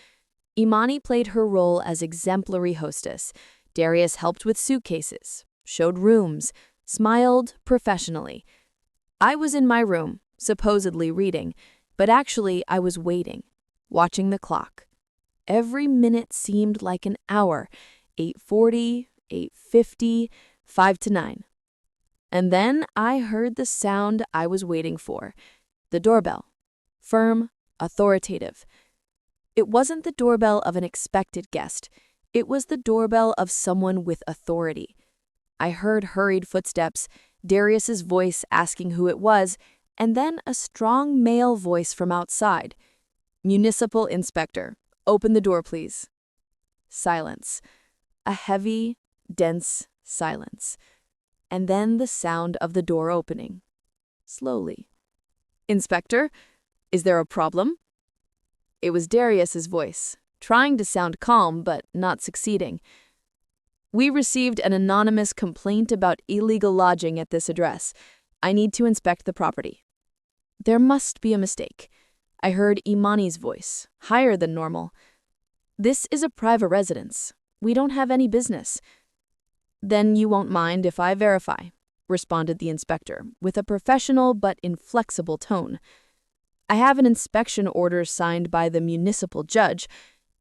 Imani played her role as exemplary hostess. Darius helped with suitcases, showed rooms, smiled professionally. I was in my room, supposedly reading, but actually I was waiting, watching the clock. Every minute seemed like an hour. 8:40, 8:50, 5 to 9. And then I heard the sound I was waiting for. The doorbell. Firm, authoritative. It wasn't the doorbell of an expected guest. It was the doorbell of someone with authority. I heard hurried footsteps, Darius's voice asking who it was, and then a strong male voice from outside. Municipal inspector, open the door, please. Silence. A heavy, dense silence. And then the sound of the door opening. Slowly. Inspector, is there a problem? It was Darius's voice, trying to sound calm but not succeeding. We received an anonymous complaint about illegal lodging at this address. I need to inspect the property. There must be a mistake. I heard Imani's voice, higher than normal. This is a private residence. We don't have any business. Then you won't mind if I verify, responded the inspector, with a professional but inflexible tone. I have an inspection order signed by the municipal judge.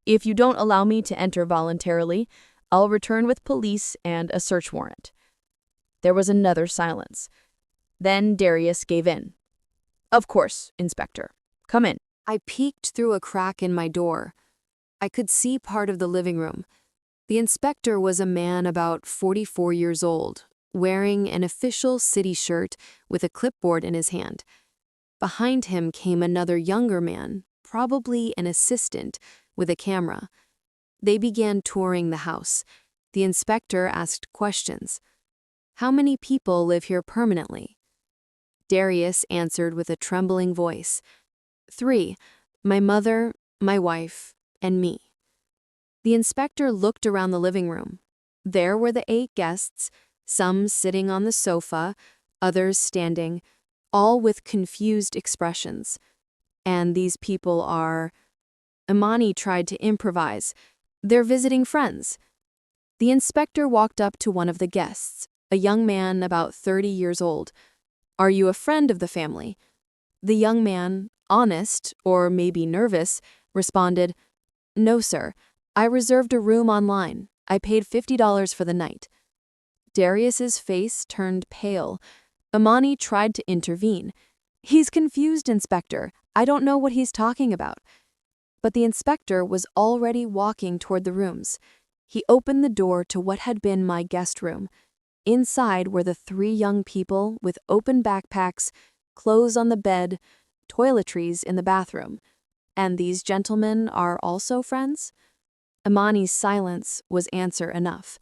If you don't allow me to enter voluntarily, I'll return with police and a search warrant. There was another silence. Then Darius gave in. Of course, Inspector. Come in. I peeked through a crack in my door. I could see part of the living room. The inspector was a man about 44 years old, wearing an official city shirt with a clipboard in his hand. Behind him came another younger man, probably an assistant, with a camera. They began touring the house. The inspector asked questions. How many people live here permanently? Darius answered with a trembling voice. 3, my mother, my wife, and me. The inspector looked around the living room. There were the 8 guests, some sitting on the sofa, others standing, all with confused expressions. And these people are... Imani tried to improvise. They're visiting friends. The inspector walked up to one of the guests, a young man about 30 years old. Are you a friend of the family? The young man, honest, or maybe nervous, responded, No, sir. I reserved a room online. I paid $50 for the night. Darius's face turned pale. Imani tried to intervene. He's confused, Inspector. I don't know what he's talking about. But the inspector was already walking toward the rooms. He opened the door to what had been my guest room. Inside were the 3 young people with open backpacks, clothes on the bed, toiletries in the bathroom. And these gentlemen are also friends? Imani's silence was answer enough.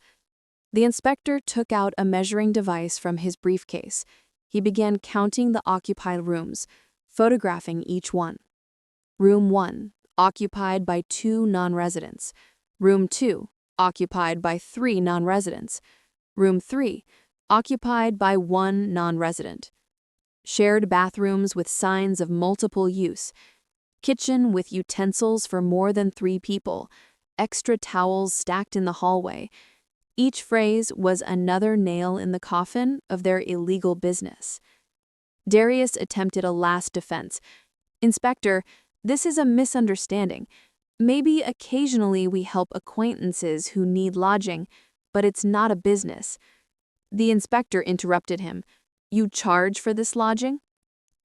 The inspector took out a measuring device from his briefcase. He began counting the occupied rooms, photographing each one. Room 1, occupied by 2 non-residents. Room 2, occupied by 3 non-residents. Room 3, occupied by 1 non-resident. Shared bathrooms with signs of multiple use. Kitchen with utensils for more than 3 people. Extra towels stacked in the hallway. Each phrase was another nail in the coffin of their illegal business. Darius attempted a last defense. Inspector, this is a misunderstanding. Maybe occasionally we help acquaintances who need lodging, but it's not a business. The inspector interrupted him. You charge for this lodging?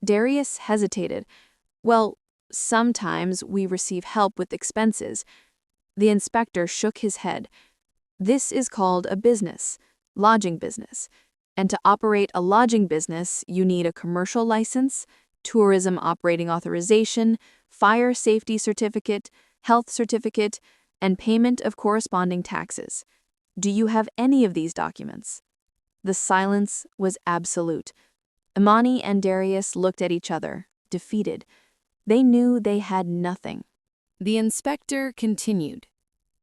Darius hesitated. Well, sometimes we receive help with expenses. The inspector shook his head. This is called a business, lodging business. And to operate a lodging business, you need a commercial license, tourism operating authorization, fire safety certificate, health certificate, and payment of corresponding taxes. Do you have any of these documents? The silence was absolute. Imani and Darius looked at each other, defeated. They knew they had nothing. The inspector continued.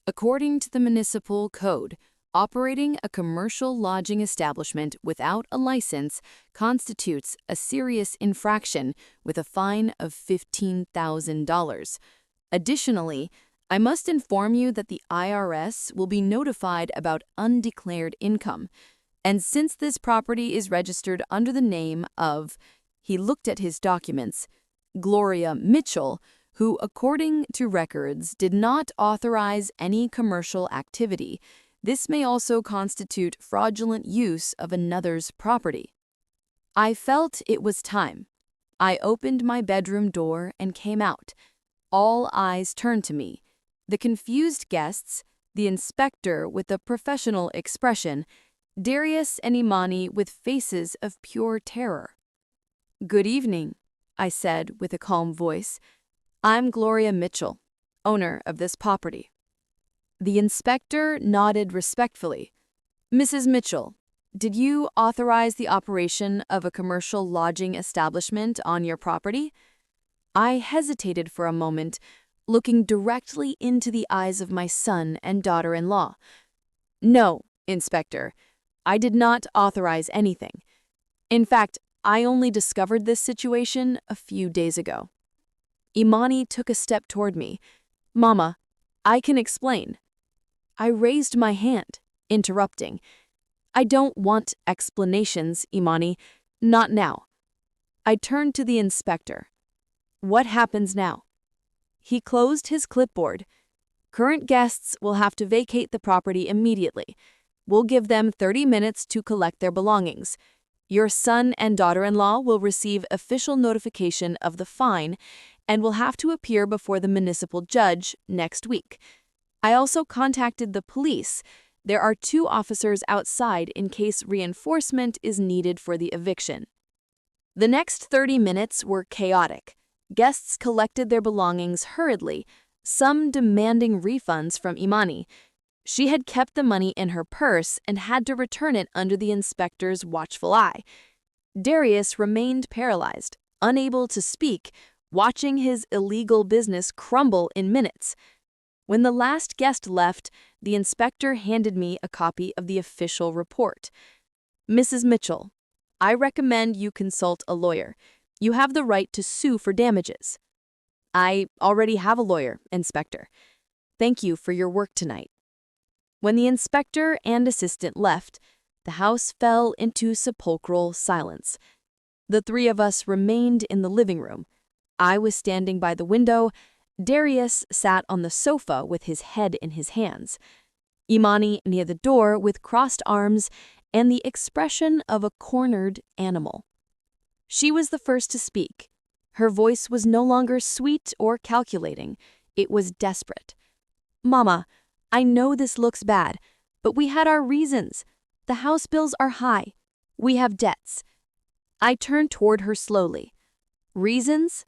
According to the municipal code, operating a commercial lodging establishment without a license constitutes a serious infraction with a fine of $15,000. Additionally, I must inform you that the IRS will be notified about undeclared income, and since this property is registered under the name of, he looked at his documents, Gloria Mitchell, who, according to records, did not authorize any commercial activity, this may also constitute fraudulent use of another's property. I felt it was time. I opened my bedroom door and came out. All eyes turned to me. The confused guests, the inspector with a professional expression, Darius and Imani with faces of pure terror. Good evening, I said with a calm voice. I'm Gloria Mitchell, owner of this property. The inspector nodded respectfully. Mrs. Mitchell, did you authorize the operation of a commercial lodging establishment on your property? I hesitated for a moment, looking directly into the eyes of my son and daughter-in-law. No, Inspector, I did not authorize anything. In fact, I only discovered this situation a few days ago. Imani took a step toward me. Mama, I can explain. I raised my hand, interrupting. I don't want explanations, Imani. Not now. I turned to the inspector. What happens now? He closed his clipboard. Current guests will have to vacate the property immediately. We'll give them 30 minutes to collect their belongings. Your son and daughter-in-law will receive official notification of the fine and will have to appear before the municipal judge next week. I also contacted the police. There are 2 officers outside in case reinforcement is needed for the eviction. The next 30 minutes were chaotic. Guests collected their belongings hurriedly, some demanding refunds from Imani. She had kept the money in her purse and had to return it under the inspector's watchful eye. Darius remained paralyzed, unable to speak, watching his illegal business crumble in minutes. When the last guest left, the inspector handed me a copy of the official report. "Mrs. Mitchell, I recommend you consult a lawyer. You have the right to sue for damages." "I already have a lawyer, Inspector. Thank you for your work tonight." When the inspector and assistant left, the house fell into sepulchral silence. The 3 of us remained in the living room. I was standing by the window. Darius sat on the sofa with his head in his hands. Imani near the door with crossed arms and the expression of a cornered animal. She was the first to speak. Her voice was no longer sweet or calculating. It was desperate. "Mama, I know this looks bad, but we had our reasons. The house bills are high. We have debts." I turned toward her slowly. "Reasons?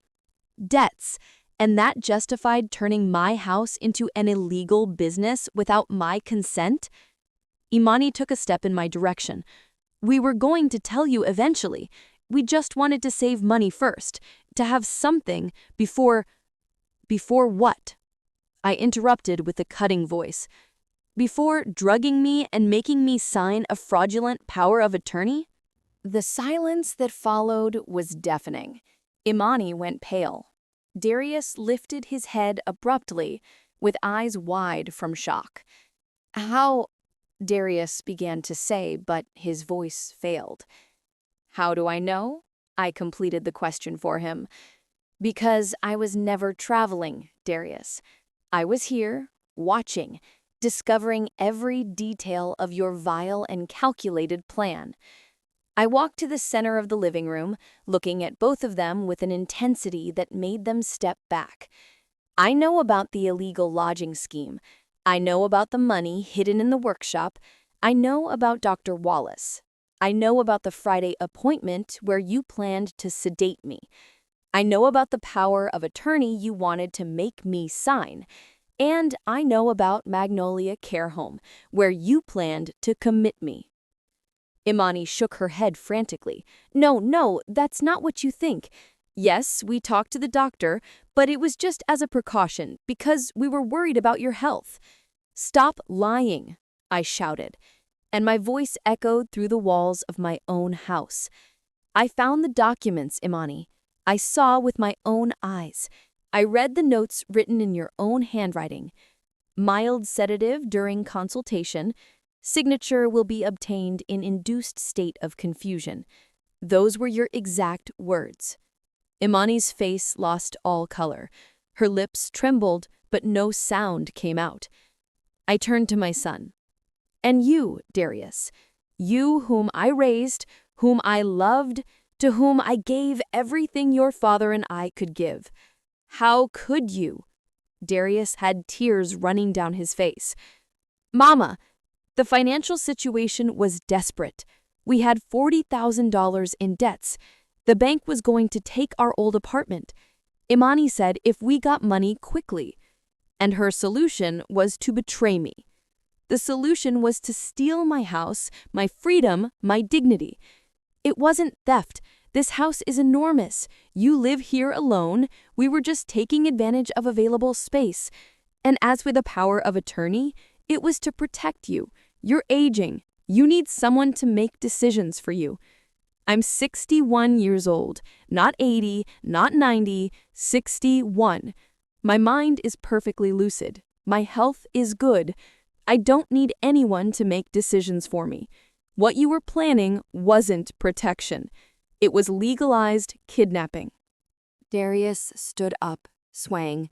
Debts. And that justified turning my house into an illegal business without my consent?" Imani took a step in my direction. "We were going to tell you eventually. We just wanted to save money first, to have something before—" "Before what?" I interrupted with a cutting voice. "Before drugging me and making me sign a fraudulent power of attorney?" The silence that followed was deafening. Imani went pale. Darius lifted his head abruptly, with eyes wide from shock. "How—" Darius began to say, but his voice failed. "How do I know?" I completed the question for him. "Because I was never traveling, Darius. I was here, watching, discovering every detail of your vile and calculated plan." I walked to the center of the living room, looking at both of them with an intensity that made them step back. "I know about the illegal lodging scheme. I know about the money hidden in the workshop. I know about Dr. Wallace. I know about the Friday appointment where you planned to sedate me. I know about the power of attorney you wanted to make me sign. And I know about Magnolia Care Home, where you planned to commit me." Imani shook her head frantically. No, that's not what you think. Yes, we talked to the doctor, but it was just as a precaution, because we were worried about your health." "Stop lying," I shouted, and my voice echoed through the walls of my own house. "I found the documents, Imani. I saw with my own eyes. I read the notes written in your own handwriting. Mild sedative during consultation. Signature will be obtained in induced state of confusion." Those were your exact words. Imani's face lost all color. Her lips trembled, but no sound came out. I turned to my son. "And you, Darius, you whom I raised, whom I loved, to whom I gave everything your father and I could give. How could you?" Darius had tears running down his face. "Mama, the financial situation was desperate. We had $40,000 in debts. The bank was going to take our old apartment. Imani said if we got money quickly. And her solution was to betray me. The solution was to steal my house, my freedom, my dignity. It wasn't theft. This house is enormous. You live here alone. We were just taking advantage of available space. And as for the power of attorney, it was to protect you. You're aging. You need someone to make decisions for you. I'm 61 years old, not 80, not 90, 61. My mind is perfectly lucid. My health is good. I don't need anyone to make decisions for me. What you were planning wasn't protection. It was legalized kidnapping." Darius stood up, swaying.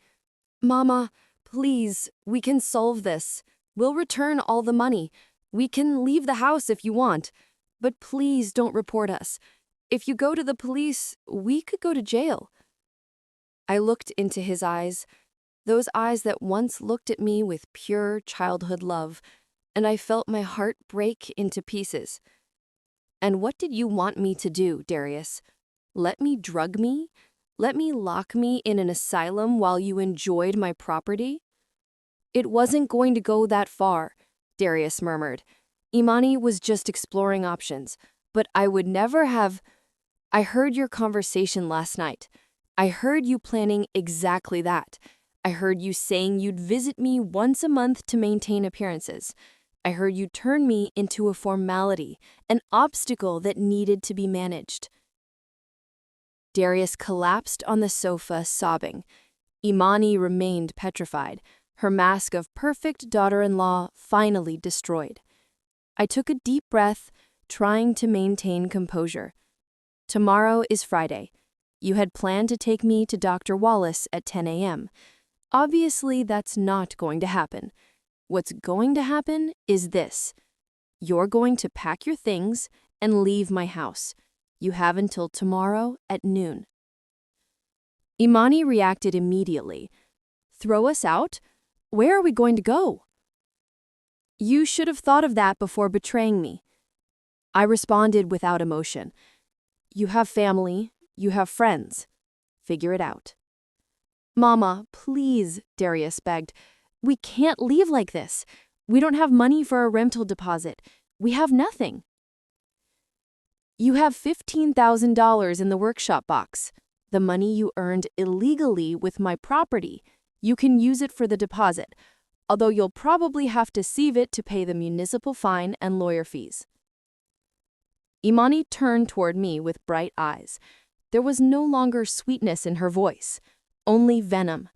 "Mama, please, we can solve this. We'll return all the money. We can leave the house if you want. But please don't report us. If you go to the police, we could go to jail. I looked into his eyes, those eyes that once looked at me with pure childhood love, and I felt my heart break into pieces. And what did you want me to do, Darius? Let me drug me? Let me lock me in an asylum while you enjoyed my property? It wasn't going to go that far, Darius murmured. Imani was just exploring options, but I would never have. I heard your conversation last night. I heard you planning exactly that. I heard you saying you'd visit me once a month to maintain appearances. I heard you turn me into a formality, an obstacle that needed to be managed. Darius collapsed on the sofa, sobbing. Imani remained petrified, her mask of perfect daughter-in-law finally destroyed. I took a deep breath, trying to maintain composure. Tomorrow is Friday. You had planned to take me to Dr. Wallace at 10 a.m. Obviously, that's not going to happen. What's going to happen is this. You're going to pack your things and leave my house. You have until tomorrow at noon. Imani reacted immediately. Throw us out? Where are we going to go? You should have thought of that before betraying me. I responded without emotion. You have family, you have friends. Figure it out. Mama, please, Darius begged. We can't leave like this. We don't have money for a rental deposit. We have nothing. You have $15,000 in the workshop box, the money you earned illegally with my property. You can use it for the deposit, although you'll probably have to sieve it to pay the municipal fine and lawyer fees. Imani turned toward me with bright eyes. There was no longer sweetness in her voice, only venom.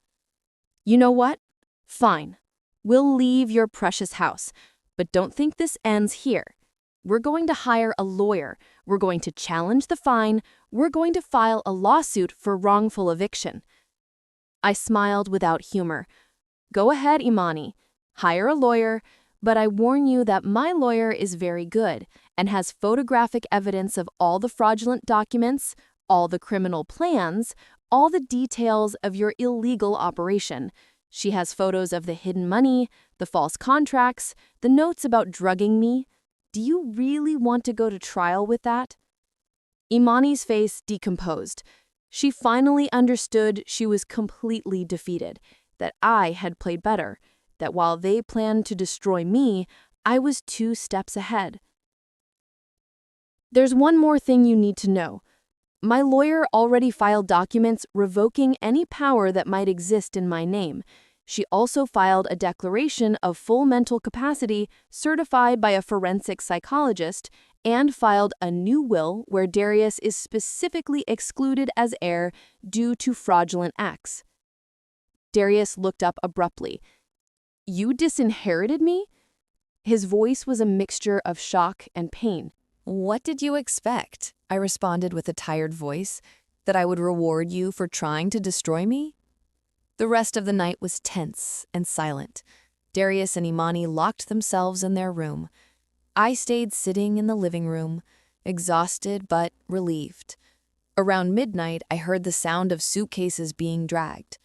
You know what? Fine. We'll leave your precious house, but don't think this ends here. We're going to hire a lawyer. We're going to challenge the fine. We're going to file a lawsuit for wrongful eviction. I smiled without humor. Go ahead, Imani. Hire a lawyer, but I warn you that my lawyer is very good and has photographic evidence of all the fraudulent documents, all the criminal plans, all the details of your illegal operation. She has photos of the hidden money, the false contracts, the notes about drugging me. Do you really want to go to trial with that? Imani's face decomposed. She finally understood she was completely defeated, that I had played better, that while they planned to destroy me, I was 2 steps ahead. There's one more thing you need to know. My lawyer already filed documents revoking any power that might exist in my name. She also filed a declaration of full mental capacity certified by a forensic psychologist and filed a new will where Darius is specifically excluded as heir due to fraudulent acts. Darius looked up abruptly. You disinherited me? His voice was a mixture of shock and pain. What did you expect? I responded with a tired voice. That I would reward you for trying to destroy me? The rest of the night was tense and silent. Darius and Imani locked themselves in their room. I stayed sitting in the living room, exhausted but relieved. Around midnight, I heard the sound of suitcases being dragged.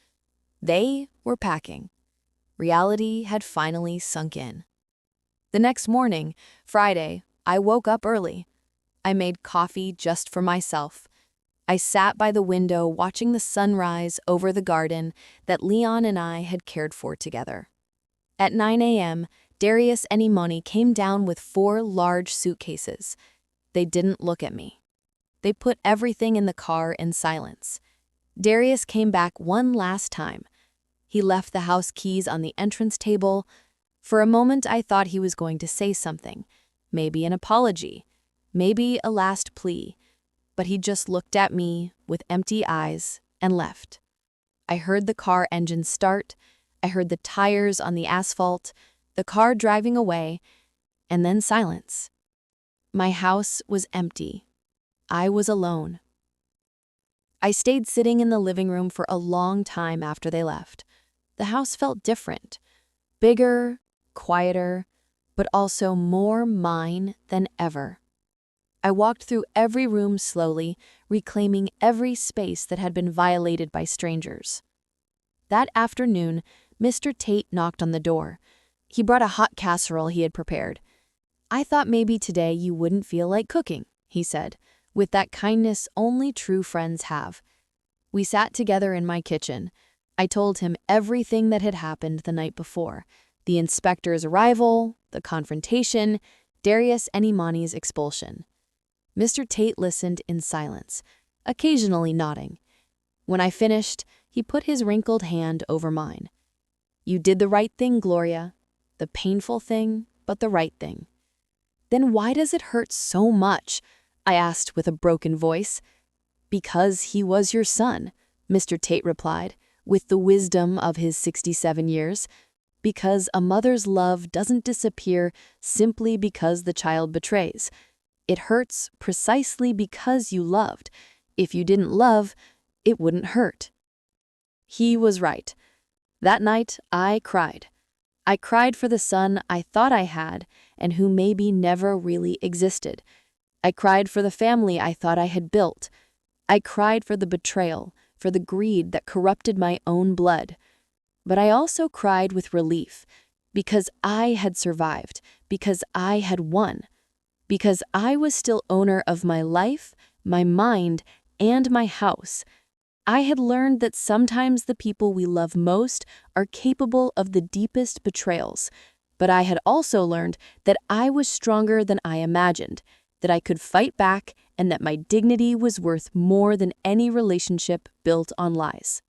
They were packing. Reality had finally sunk in. The next morning, Friday, I woke up early. I made coffee just for myself. I sat by the window watching the sunrise over the garden that Leon and I had cared for together. At 9 a.m., Darius and Imani came down with 4 large suitcases. They didn't look at me. They put everything in the car in silence. Darius came back one last time. He left the house keys on the entrance table. For a moment, I thought he was going to say something, maybe an apology, maybe a last plea. But he just looked at me with empty eyes and left. I heard the car engine start, I heard the tires on the asphalt, the car driving away, and then silence. My house was empty. I was alone. I stayed sitting in the living room for a long time after they left. The house felt different, bigger, quieter, but also more mine than ever. I walked through every room slowly, reclaiming every space that had been violated by strangers. That afternoon, Mr. Tate knocked on the door. He brought a hot casserole he had prepared. "I thought maybe today you wouldn't feel like cooking," he said, with that kindness only true friends have. We sat together in my kitchen. I told him everything that had happened the night before: the inspector's arrival, the confrontation, Darius and Imani's expulsion. Mr. Tate listened in silence, occasionally nodding. When I finished, he put his wrinkled hand over mine. "You did the right thing, Gloria. The painful thing, but the right thing." "Then why does it hurt so much?" I asked with a broken voice. "Because he was your son," Mr. Tate replied, with the wisdom of his 67 years. "Because a mother's love doesn't disappear simply because the child betrays. It hurts precisely because you loved. If you didn't love, it wouldn't hurt." He was right. That night, I cried. I cried for the son I thought I had and who maybe never really existed. I cried for the family I thought I had built. I cried for the betrayal, for the greed that corrupted my own blood. But I also cried with relief, because I had survived, because I had won, because I was still owner of my life, my mind, and my house. I had learned that sometimes the people we love most are capable of the deepest betrayals. But I had also learned that I was stronger than I imagined, that I could fight back, and that my dignity was worth more than any relationship built on lies.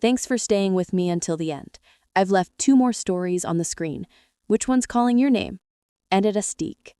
Thanks for staying with me until the end. I've left 2 more stories on the screen. Which one's calling your name? And at a steak.